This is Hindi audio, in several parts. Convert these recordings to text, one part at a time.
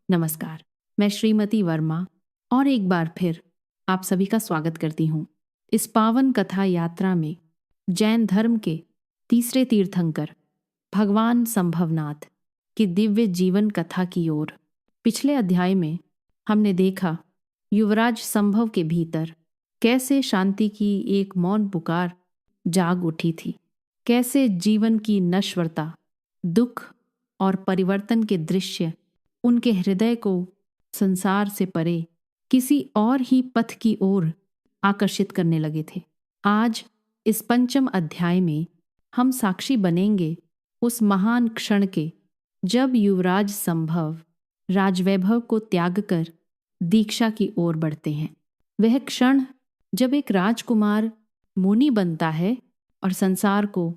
नमस्कार, मैं श्रीमती वर्मा और एक बार फिर आप सभी का स्वागत करती हूँ इस पावन कथा यात्रा में जैन धर्म के तीसरे तीर्थंकर भगवान संभवनाथ की दिव्य जीवन कथा की ओर। पिछले अध्याय में हमने देखा युवराज संभव के भीतर कैसे शांति की एक मौन पुकार जाग उठी थी, कैसे जीवन की नश्वरता, दुख और परिवर्तन के दृश्य उनके हृदय को संसार से परे किसी और ही पथ की ओर आकर्षित करने लगे थे। आज इस पंचम अध्याय में हम साक्षी बनेंगे उस महान क्षण के जब युवराज संभव राजवैभव को त्याग कर दीक्षा की ओर बढ़ते हैं। वह क्षण जब एक राजकुमार मुनि बनता है और संसार को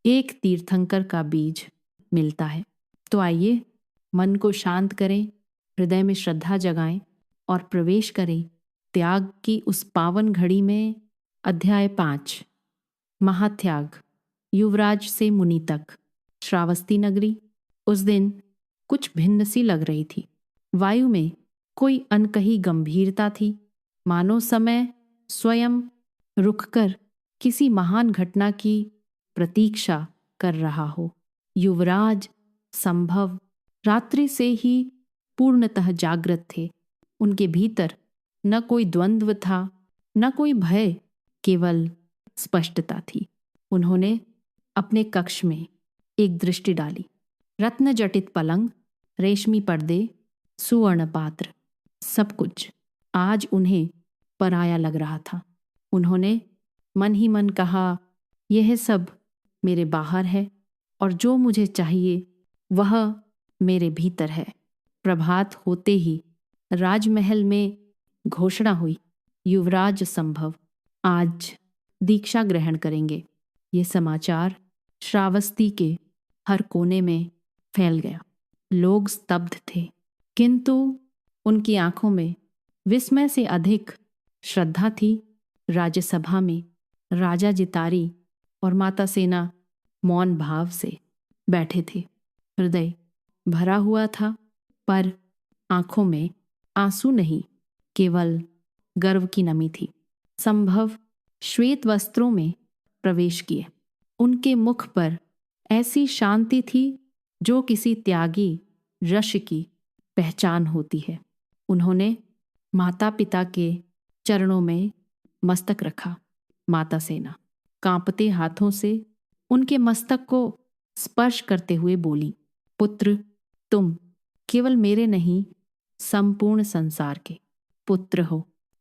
एक तीर्थंकर का बीज मिलता है। तो आइए मन को शांत करें, हृदय में श्रद्धा जगाएं और प्रवेश करें त्याग की उस पावन घड़ी में। अध्याय 5, महात्याग। युवराज से मुनि तक। श्रावस्ती नगरी उस दिन कुछ भिन्न सी लग रही थी। वायु में कोई अनकही गंभीरता थी, मानो समय स्वयं रुककर किसी महान घटना की प्रतीक्षा कर रहा हो। युवराज संभव रात्रि से ही पूर्णतः जागृत थे। उनके भीतर न कोई द्वंद्व था, न कोई भय, केवल स्पष्टता थी। उन्होंने अपने कक्ष में एक दृष्टि डाली। रत्न जटित पलंग, रेशमी पर्दे, सुवर्ण पात्र, सब कुछ आज उन्हें पराया लग रहा था। उन्होंने मन ही मन कहा, यह सब मेरे बाहर है और जो मुझे चाहिए वह मेरे भीतर है। प्रभात होते ही राजमहल में घोषणा हुई, युवराज संभव आज दीक्षा ग्रहण करेंगे। ये समाचार श्रावस्ती के हर कोने में फैल गया। लोग स्तब्ध थे, किंतु उनकी आंखों में विस्मय से अधिक श्रद्धा थी। राज्यसभा में राजा जितारी और माता सेना मौन भाव से बैठे थे। हृदय भरा हुआ था, पर आंखों में आंसू नहीं, केवल गर्व की नमी थी। संभव श्वेत वस्त्रों में प्रवेश किए। उनके मुख पर ऐसी शांति थी जो किसी त्यागी ऋष की पहचान होती है। उन्होंने माता पिता के चरणों में मस्तक रखा। माता सेना कांपते हाथों से उनके मस्तक को स्पर्श करते हुए बोली, पुत्र, तुम केवल मेरे नहीं, संपूर्ण संसार के पुत्र हो।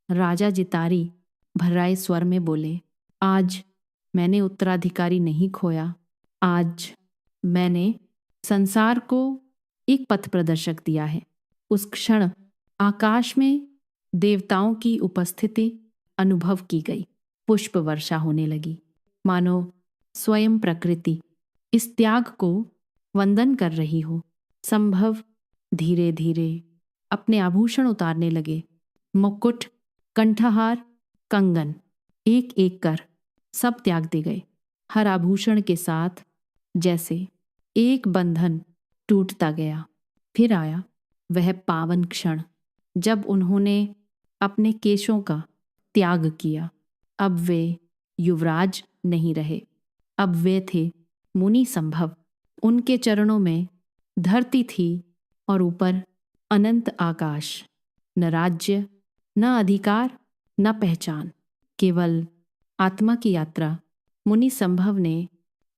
राजा जितारी भर्राए स्वर में बोले, आज मैंने उत्तराधिकारी नहीं खोया, आज मैंने संसार को एक पथ प्रदर्शक दिया है। उस क्षण आकाश में देवताओं की उपस्थिति अनुभव की गई। पुष्प वर्षा होने लगी, मानो स्वयं प्रकृति इस त्याग को वंदन कर रही हो। संभव धीरे धीरे अपने आभूषण उतारने लगे। मुकुट, कंठहार, कंगन, एक एक कर सब त्याग दे गए। हर आभूषण के साथ जैसे एक बंधन टूटता गया। फिर आया वह पावन क्षण जब उन्होंने अपने केशों का त्याग किया। अब वे युवराज नहीं रहे, अब वे थे मुनि संभव। उनके चरणों में धरती थी और ऊपर अनंत आकाश। न राज्य, न अधिकार, न पहचान, केवल आत्मा की यात्रा। मुनि संभव ने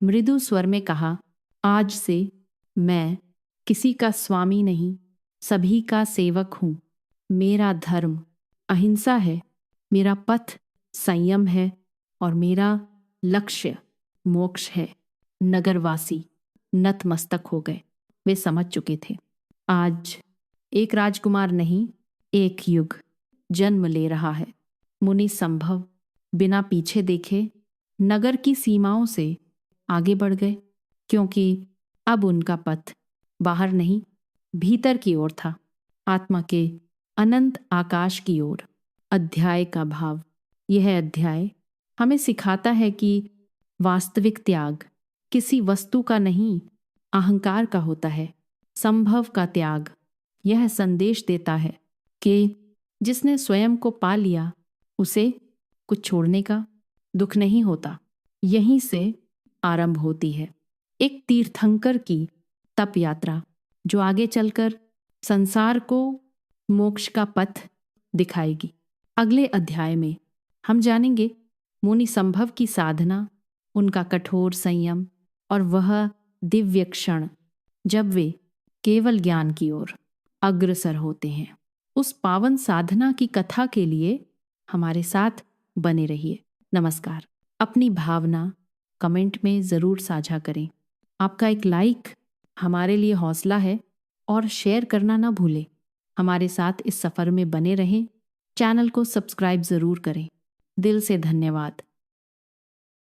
मृदु स्वर में कहा, आज से मैं किसी का स्वामी नहीं, सभी का सेवक हूँ। मेरा धर्म अहिंसा है, मेरा पथ संयम है और मेरा लक्ष्य मोक्ष है। नगरवासी नतमस्तक हो गए। वे समझ चुके थे, आज एक राजकुमार नहीं, एक युग जन्म ले रहा है। मुनि संभव बिना पीछे देखे नगर की सीमाओं से आगे बढ़ गए, क्योंकि अब उनका पथ बाहर नहीं, भीतर की ओर था, आत्मा के अनंत आकाश की ओर। अध्याय का भाव। यह अध्याय हमें सिखाता है कि वास्तविक त्याग किसी वस्तु का नहीं, अहंकार का होता है। संभव का त्याग यह संदेश देता है कि जिसने स्वयं को पा लिया उसे कुछ छोड़ने का दुख नहीं होता। यहीं से आरंभ होती है एक तीर्थंकर की तप यात्रा, जो आगे चलकर संसार को मोक्ष का पथ दिखाएगी। अगले अध्याय में हम जानेंगे मुनि संभव की साधना, उनका कठोर संयम और वह दिव्य क्षण जब वे केवल ज्ञान की ओर अग्रसर होते हैं। उस पावन साधना की कथा के लिए हमारे साथ बने रहिए। नमस्कार। अपनी भावना कमेंट में ज़रूर साझा करें। आपका एक लाइक हमारे लिए हौसला है और शेयर करना ना भूलें। हमारे साथ इस सफ़र में बने रहें। चैनल को सब्सक्राइब ज़रूर करें। दिल से धन्यवाद।